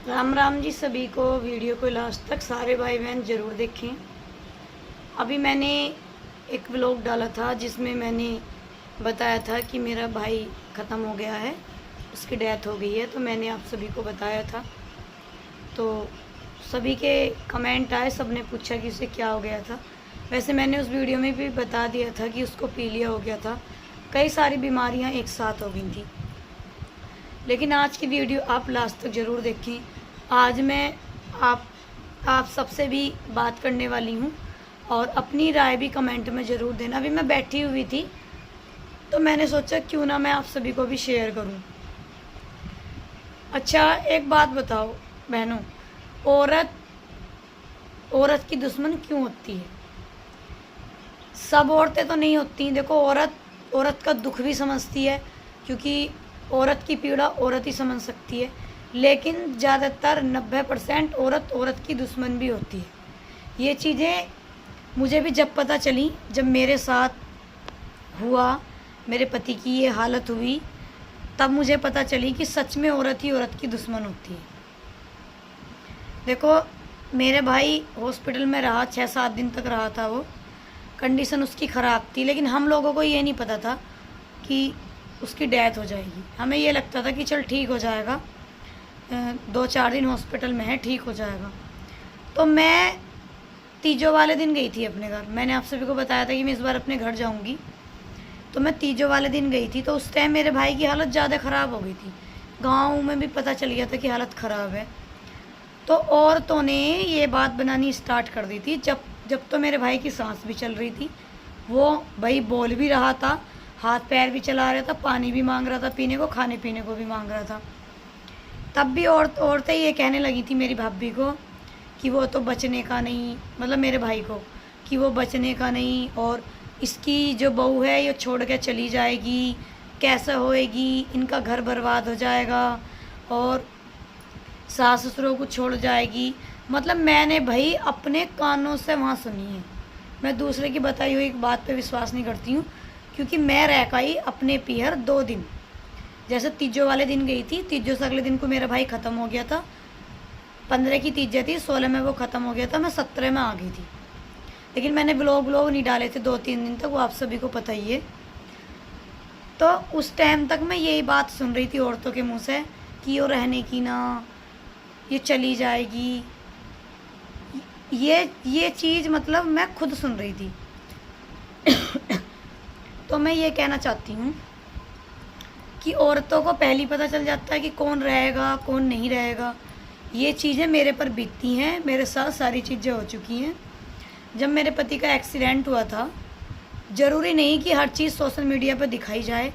राम राम जी सभी को। वीडियो को लास्ट तक सारे भाई बहन ज़रूर देखें। अभी मैंने एक व्लॉग डाला था जिसमें मैंने बताया था कि मेरा भाई ख़त्म हो गया है, उसकी डेथ हो गई है। तो मैंने आप सभी को बताया था, तो सभी के कमेंट आए, सब ने पूछा कि उसे क्या हो गया था। वैसे मैंने उस वीडियो में भी बता दिया था कि उसको पीलिया हो गया था, कई सारी बीमारियां एक साथ हो गई थी। लेकिन आज की वीडियो आप लास्ट तक ज़रूर देखें। आज मैं आप सबसे भी बात करने वाली हूँ और अपनी राय भी कमेंट में ज़रूर देना। अभी मैं बैठी हुई थी तो मैंने सोचा क्यों ना मैं आप सभी को भी शेयर करूँ। अच्छा, एक बात बताओ बहनों, औरत की दुश्मन क्यों होती है? सब औरतें तो नहीं होती। देखो, औरत का दुख भी समझती है, क्योंकि औरत की पीड़ा औरत ही समझ सकती है। लेकिन ज़्यादातर 90% औरत की दुश्मन भी होती है। ये चीज़ें मुझे भी जब पता चली, जब मेरे साथ हुआ, मेरे पति की ये हालत हुई, तब मुझे पता चली कि सच में औरत ही औरत की दुश्मन होती है। देखो, मेरे भाई हॉस्पिटल में रहा, 6-7 दिन तक रहा था। वो कंडीशन उसकी ख़राब थी, लेकिन हम लोगों को ये नहीं पता था कि उसकी डेथ हो जाएगी। हमें ये लगता था कि चल ठीक हो जाएगा, 2-4 दिन हॉस्पिटल में है, ठीक हो जाएगा। तो मैं तीजों वाले दिन गई थी अपने घर। मैंने आप सभी को बताया था कि मैं इस बार अपने घर जाऊंगी, तो मैं तीजों वाले दिन गई थी। तो उस टाइम मेरे भाई की हालत ज़्यादा ख़राब हो गई थी। गाँव में भी पता चल गया था कि हालत ख़राब है। तो औरतों ने ये बात बनानी स्टार्ट कर दी थी। जब तो मेरे भाई की सांस भी चल रही थी, वो भाई बोल भी रहा था, हाथ पैर भी चला रहा था, पानी भी मांग रहा था पीने को, खाने पीने को भी मांग रहा था। तब भी औरतें ये कहने लगी थी मेरी भाभी को कि वो तो बचने का नहीं, मतलब मेरे भाई को, कि वो बचने का नहीं, और इसकी जो बहू है ये छोड़ के चली जाएगी, कैसे होएगी, इनका घर बर्बाद हो जाएगा और सास ससुरों को छोड़ जाएगी। मतलब मैंने भाई अपने कानों से वहाँ सुनी है। मैं दूसरे की बताई हुई एक बात पे विश्वास नहीं करती हूँ, क्योंकि मैं रह गई अपने पीहर 2 दिन। जैसे तीजों वाले दिन गई थी, तीजों से अगले दिन को मेरा भाई ख़त्म हो गया था। 15 की तीजें थी, 16 में वो ख़त्म हो गया था, मैं 17 में आ गई थी। लेकिन मैंने ब्लॉग नहीं डाले थे 2-3 दिन तक, वो आप सभी को पता ही है। तो उस टाइम तक मैं यही बात सुन रही थी औरतों के मुँह से कि वो रहने की ना, ये चली जाएगी। ये चीज़ मतलब मैं खुद सुन रही थी। तो मैं ये कहना चाहती हूँ कि औरतों को पहले ही पता चल जाता है कि कौन रहेगा कौन नहीं रहेगा। ये चीज़ें मेरे पर बीतती हैं, मेरे साथ सारी चीज़ें हो चुकी हैं। जब मेरे पति का एक्सीडेंट हुआ था, ज़रूरी नहीं कि हर चीज़ सोशल मीडिया पर दिखाई जाए।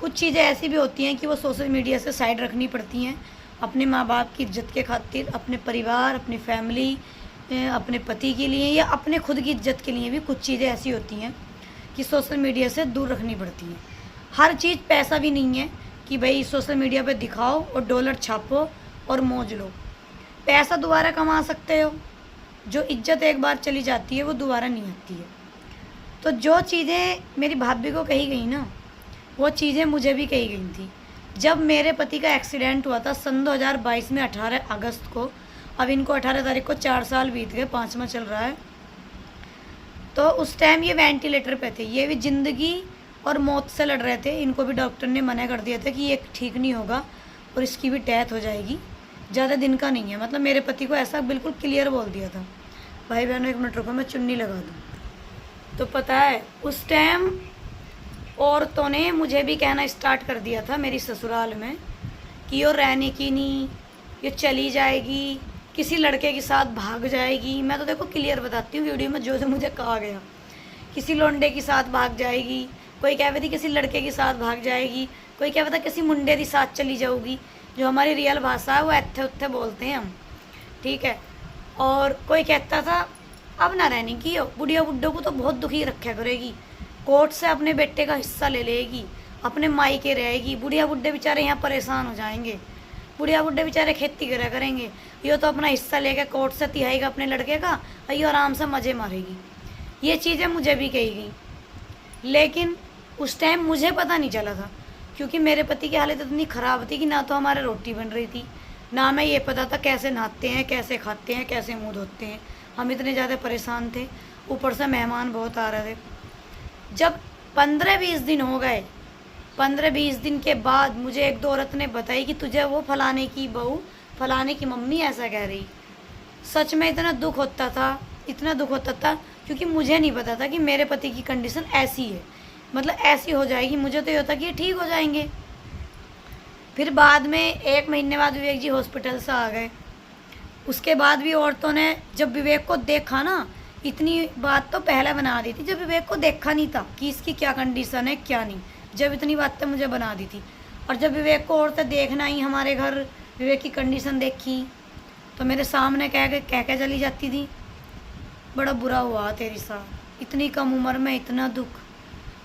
कुछ चीज़ें ऐसी भी होती हैं कि वो सोशल मीडिया से साइड रखनी पड़ती हैं, अपने माँ बाप की इज्जत के खातिर, अपने परिवार, अपनी फैमिली, अपने पति के लिए या अपने खुद की इज्जत के लिए भी कुछ चीज़ें ऐसी होती हैं कि सोशल मीडिया से दूर रखनी पड़ती हैं। हर चीज़ पैसा भी नहीं है कि भाई सोशल मीडिया पे दिखाओ और डॉलर छापो और मौज लो। पैसा दोबारा कमा सकते हो, जो इज्जत एक बार चली जाती है वो दोबारा नहीं आती है। तो जो चीज़ें मेरी भाभी को कही गई ना, वो चीज़ें मुझे भी कही गई थी। जब मेरे पति का एक्सीडेंट हुआ था सन 2022 में 18 अगस्त को, अब इनको 18 तारीख को 4 साल बीत गए, 5वां चल रहा है। तो उस टाइम ये वेंटिलेटर पे थे, ये भी ज़िंदगी और मौत से लड़ रहे थे। इनको भी डॉक्टर ने मना कर दिया था कि ये ठीक नहीं होगा और इसकी भी डेथ हो जाएगी, ज़्यादा दिन का नहीं है। मतलब मेरे पति को ऐसा बिल्कुल क्लियर बोल दिया था। भाई बहनों, 1 मिनट रुको, मैं चुन्नी लगा दूँ। तो पता है उस टाइम औरतों ने मुझे भी कहना स्टार्ट कर दिया था मेरी ससुराल में कि ये रहने की नहीं, ये चली जाएगी, किसी लड़के के साथ भाग जाएगी। मैं तो देखो क्लियर बताती हूँ वीडियो में, जो मुझे कहा गया, किसी लौंडे के साथ भाग जाएगी, कोई कह रही थी किसी लड़के के साथ भाग जाएगी, कोई कह रहा था किसी मुंडे के साथ चली जाऊगी। जो हमारी रियल भाषा है वो एत्थे उत्थे बोलते हैं हम, ठीक है। और कोई कहता था अब ना रहने की हो, बुढ़िया बुड्ढों को तो बहुत दुखी रखा करेगी, कोर्ट से अपने बेटे का हिस्सा ले लेगी, अपने मायके रहेगी, बुढ़िया बुड्ढे बेचारे यहाँ परेशान हो जाएंगे, बुढ़िया बुड्ढे बेचारे खेती करा करेंगे, ये तो अपना हिस्सा लेकर कोर्ट से तिहाई का अपने लड़के का, ये आराम से मज़े मारेगी। ये चीज़ें मुझे भी कही गई, लेकिन उस टाइम मुझे पता नहीं चला था, क्योंकि मेरे पति की हालत इतनी ख़राब थी कि ना तो हमारे रोटी बन रही थी, ना मैं ये पता था कैसे नहाते हैं, कैसे खाते हैं, कैसे मुँह धोते हैं। हम इतने ज़्यादा परेशान थे, ऊपर से मेहमान बहुत आ रहे थे। जब 15-20 दिन हो गए, 15-20 दिन के बाद मुझे एक दो औरत ने बताई कि तुझे वो फलाने की बहू, फलाने की मम्मी ऐसा कह रही। सच में इतना दुख होता था, इतना दुख होता था, क्योंकि मुझे नहीं पता था कि मेरे पति की कंडीशन ऐसी है, मतलब ऐसी हो जाएगी। मुझे तो ये होता कि ये ठीक हो जाएंगे। फिर बाद में 1 महीने बाद विवेक जी हॉस्पिटल से आ गए। उसके बाद भी औरतों ने जब विवेक को देखा ना, इतनी बात तो पहले बना दी थी, जब विवेक को देखा नहीं था कि इसकी क्या कंडीशन है क्या नहीं, जब इतनी बातें मुझे बना दी थी। और जब विवेक को औरतें देखना आई हमारे घर, विवेक की कंडीशन देखी, तो मेरे सामने कह के चली जाती थी, बड़ा बुरा हुआ तेरे साथ, इतनी कम उम्र में इतना दुख।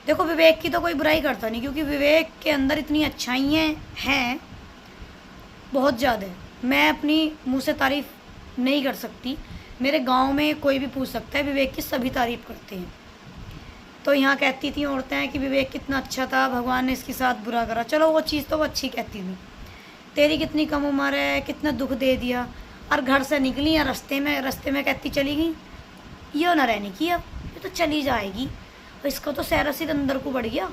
देखो विवेक की तो कोई बुराई करता नहीं, क्योंकि विवेक के अंदर इतनी अच्छाइयाँ हैं बहुत ज़्यादा। मैं अपनी मुंह से तारीफ़ नहीं कर सकती, मेरे गांव में कोई भी पूछ सकता है, विवेक की सभी तारीफ़ करते हैं। तो यहाँ कहती थी औरतें कि विवेक कितना अच्छा था, भगवान ने इसके साथ बुरा करा। चलो वो चीज़ तो वो अच्छी कहती थी, तेरी कितनी कम उम्र है, कितना दुख दे दिया। और घर से निकली या रास्ते में कहती चली गई, ये ना रहने की, अब ये तो चली जाएगी, इसका तो सहरा सिर अंदर को बढ़ गया,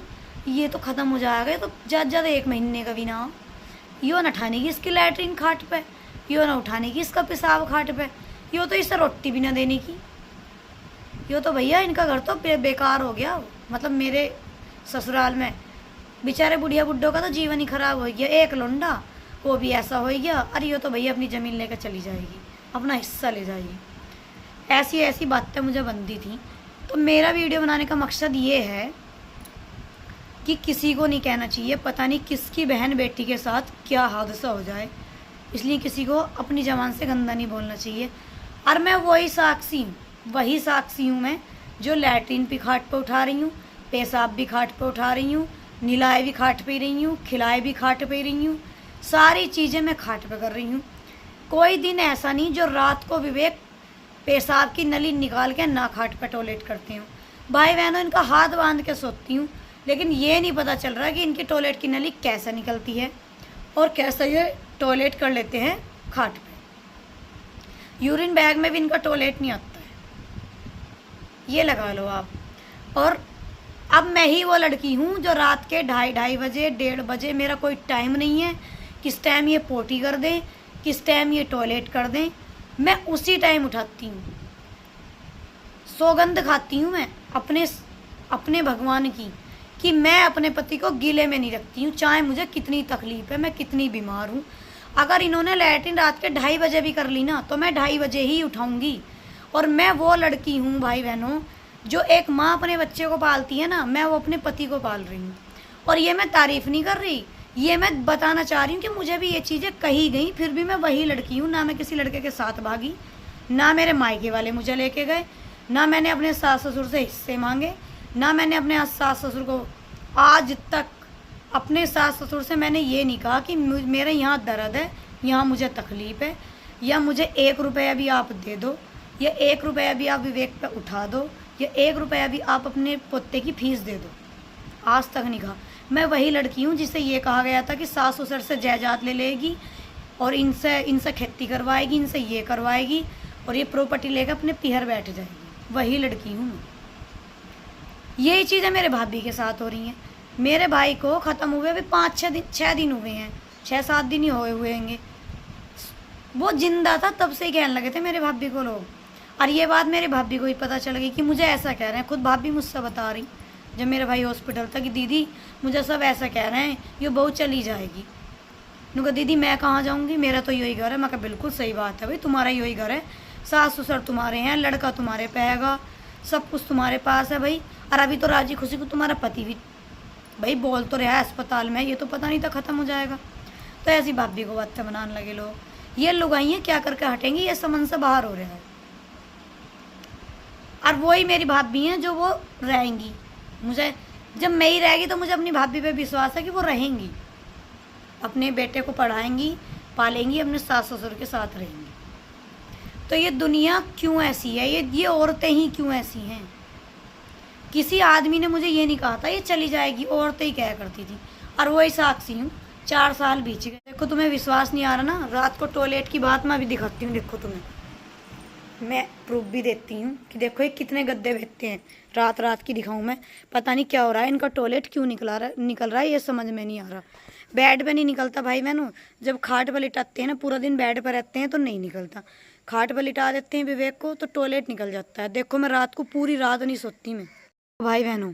ये तो ख़त्म हो जाएगा, ये तो ज़्यादा 1 महीने का भी ना, यो ना उठाने की इसकी लैट्रिन खाट पे, यो ना उठाने की इसका पेशाब खाट पे, यो तो इसे रोटी भी ना देने की, यो तो भैया इनका घर तो बेकार हो गया। मतलब मेरे ससुराल में बेचारे बुढ़िया बुड्ढों का तो जीवन ही खराब हो गया। एक लौंडा वो भी ऐसा हो गया, अरे यो तो भैया अपनी ज़मीन लेकर चली जाएगी, अपना हिस्सा ले जाएगी। ऐसी ऐसी बातें मुझे बनती थी। तो मेरा वीडियो बनाने का मकसद ये है कि किसी को नहीं कहना चाहिए, पता नहीं किसकी बहन बेटी के साथ क्या हादसा हो जाए, इसलिए किसी को अपनी ज़बान से गंदा नहीं बोलना चाहिए। और मैं वही साक्षी हूँ मैं, जो लैट्रिन भी खाट पे उठा रही हूँ, पेशाब भी खाट पे उठा रही हूँ, निलाए भी खाट पे रही हूँ, खिलाए भी खाट पे रही हूँ, सारी चीज़ें मैं खाट पे कर रही हूँ। कोई दिन ऐसा नहीं जो रात को विवेक पेशाब की नली निकाल के ना खाट पे टॉयलेट करती हूँ। भाई बहनों, इनका हाथ बांध के सोती हूँ, लेकिन ये नहीं पता चल रहा कि इनकी टॉयलेट की नली कैसे निकलती है और कैसे ये टॉयलेट कर लेते हैं खाट पे। यूरिन बैग में भी इनका टॉयलेट नहीं आता है, ये लगा लो आप। और अब मैं ही वो लड़की हूँ जो रात के 2:30 बजे 1:30 बजे, मेरा कोई टाइम नहीं है किस टाइम ये पोटी कर दें, किस टाइम ये टॉयलेट कर दें, मैं उसी टाइम उठाती हूँ। सौगंध खाती हूँ मैं अपने भगवान की कि मैं अपने पति को गिले में नहीं रखती हूँ, चाहे मुझे कितनी तकलीफ है, मैं कितनी बीमार हूँ। अगर इन्होंने लैट्रिन रात के 2:30 बजे भी कर ली ना, तो मैं 2:30 बजे ही उठाऊंगी। और मैं वो लड़की हूँ भाई बहनों, जो एक माँ अपने बच्चे को पालती है ना, मैं वो अपने पति को पाल रही हूँ। और ये मैं तारीफ़ नहीं कर रही, ये मैं बताना चाह रही हूँ कि मुझे भी ये चीज़ें कही गई, फिर भी मैं वही लड़की हूँ। ना मैं किसी लड़के के साथ भागी, ना मेरे मायके वाले मुझे लेके गए, ना मैंने अपने सास ससुर से हिस्से मांगे, ना मैंने अपने सास ससुर को आज तक अपने सास ससुर से मैंने ये नहीं कहा कि मेरे यहाँ दर्द है, यहाँ मुझे तकलीफ़ है, या मुझे 1 रुपया भी आप दे दो, या 1 रुपया भी आप विवेक पे उठा दो, या 1 रुपया भी आप अपने पोते की फीस दे दो। आज तक नहीं कहा। मैं वही लड़की हूँ जिसे ये कहा गया था कि सास ससुर से जायदाद ले लेगी और इनसे खेती करवाएगी, इनसे ये करवाएगी और ये प्रॉपर्टी लेकर अपने पीहर बैठ जाएगी। वही लड़की हूँ मैं। यही चीज़ें मेरे भाभी के साथ हो रही हैं। मेरे भाई को ख़त्म हुए अभी 6 दिन हुए हैं, 6-7 दिन ही हुए होंगे। वो जिंदा था तब से ही कहने लगे थे मेरे भाभी को लोग। और ये बात मेरे भाभी को ही पता चल गई कि मुझे ऐसा कह रहे हैं। खुद भाभी मुझसे बता रही जब मेरा भाई हॉस्पिटल था कि दीदी मुझे सब ऐसा कह रहे हैं, ये बहू चली जाएगी। उन्होंने कहा दीदी मैं कहाँ जाऊँगी, मेरा तो यही घर है। मैं कहा बिल्कुल सही बात है भाई, तुम्हारा यही घर है, सास ससुर तुम्हारे हैं, लड़का तुम्हारे पे हैगा, सब कुछ तुम्हारे पास है भाई। और अभी तो राजी खुशी को तुम्हारा पति भी भाई बोल तो रहा है अस्पताल में, ये तो पता नहीं था ख़त्म हो जाएगा। तो ऐसी भाभी को बातें बनाने लगे लोग। ये लुगाइयाँ क्या करके हटेंगी, ये समझ से बाहर हो रहा है। और वही मेरी भाभी हैं जो वो रहेंगी। मुझे जब मैं ही रहेगी तो मुझे अपनी भाभी पे विश्वास है कि वो रहेंगी, अपने बेटे को पढ़ाएंगी, पालेंगी, अपने सास ससुर के साथ रहेंगी। तो ये दुनिया क्यों ऐसी है, ये औरतें ही क्यों ऐसी हैं। किसी आदमी ने मुझे ये नहीं कहा था ये चली जाएगी, औरतें ही क्या करती थी। और वही साक्षी हूँ, 4 साल बीत गए। देखो देखो तुम्हें विश्वास नहीं आ रहा ना रात को टॉयलेट की बात मैं अभी दिखाती हूँ। देखो तुम्हें मैं प्रूफ भी देती हूँ कि देखो ये कितने गद्दे बैठते हैं। रात रात की दिखाऊँ मैं? पता नहीं क्या हो रहा है, इनका टॉयलेट क्यों निकल रहा है ये समझ में नहीं आ रहा। बेड पे नहीं निकलता भाई बहनों, जब खाट पर लिटाते हैं ना पूरा दिन बेड पर रहते हैं तो नहीं निकलता। खाट पर लिटा देते हैं विवेक को तो टॉयलेट निकल जाता है। देखो मैं रात को पूरी रात नहीं सोती मैं। भाई बहनों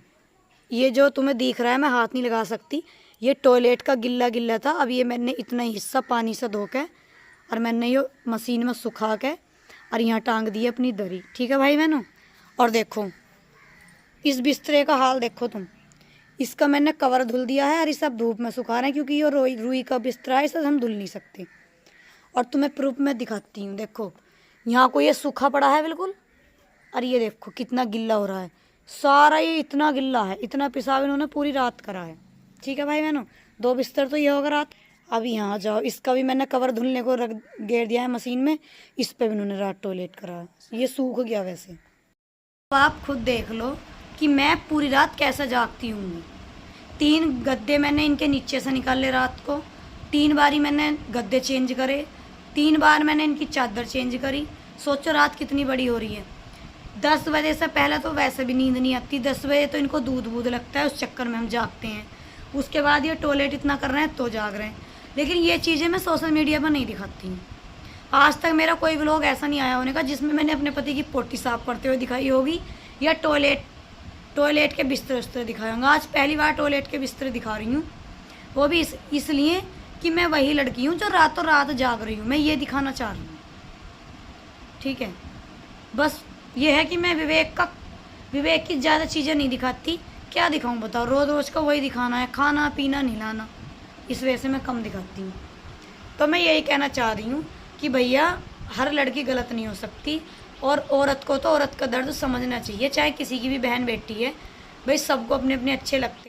ये जो तुम्हें दिख रहा है मैं हाथ नहीं लगा सकती, ये टॉयलेट का गिल्ला गिल्ला था। अब ये मैंने इतना हिस्सा पानी से धो के और मैंने ये मशीन में सुखा के और यहाँ टांग दी अपनी दरी। ठीक है भाई बहनों। और देखो इस बिस्तरे का हाल देखो तुम, इसका मैंने कवर धुल दिया है और इसे अब धूप में सुखा रहे हैं क्योंकि ये रुई का बिस्तरा है, इसे हम धुल नहीं सकते। और तुम्हें प्रूफ में दिखाती हूँ। देखो यहाँ को ये सूखा पड़ा है बिल्कुल, और ये देखो कितना गिल्ला हो रहा है सारा, ये इतना गिल्ला है, इतना पेशाब इन्होंने पूरी रात करा है। ठीक है भाई बहनों, 2 बिस्तर तो ये होगा रात। अब यहाँ जाओ, इसका भी मैंने कवर धुलने को गेर दिया है मशीन में, इस पे भी उन्होंने रात टॉयलेट करा है, ये सूख गया वैसे। अब आप खुद देख लो कि मैं पूरी रात कैसे जागती हूँ। 3 गद्दे मैंने इनके नीचे से निकाले रात को, 3 बारी मैंने गद्दे चेंज करे, 3 बार मैंने इनकी चादर चेंज करी। सोचो रात कितनी बड़ी हो रही है। 10 बजे से पहले तो वैसे भी नींद नहीं आती, 10 बजे तो इनको दूध लगता है, उस चक्कर में हम जागते हैं। उसके बाद ये टॉयलेट इतना कर रहे हैं तो जाग रहे हैं। लेकिन ये चीज़ें मैं सोशल मीडिया पर नहीं दिखाती हूँ। आज तक मेरा कोई व्लॉग ऐसा नहीं आया होने का जिसमें मैंने अपने पति की पोटी साफ करते हुए दिखाई होगी या टॉयलेट के बिस्तर दिखाए होंगे। आज पहली बार टॉयलेट के बिस्तर दिखा रही हूँ, वो भी इसलिए कि मैं वही लड़की हूँ जो रातों रात जाग रही हूँ, मैं ये दिखाना चाह रही हूँ। ठीक है, बस ये है कि मैं विवेक की ज़्यादा चीज़ें नहीं दिखाती। क्या दिखाऊँ बताओ, रोज़ रोज़ का वही दिखाना है, खाना पीना नहलाना, इस वजह से मैं कम दिखाती हूँ। तो मैं यही कहना चाह रही हूँ कि भैया हर लड़की गलत नहीं हो सकती, और औरत को तो औरत का दर्द समझना चाहिए, चाहे किसी की भी बहन बेटी है। भाई सबको अपने अपने अच्छे लगते हैं।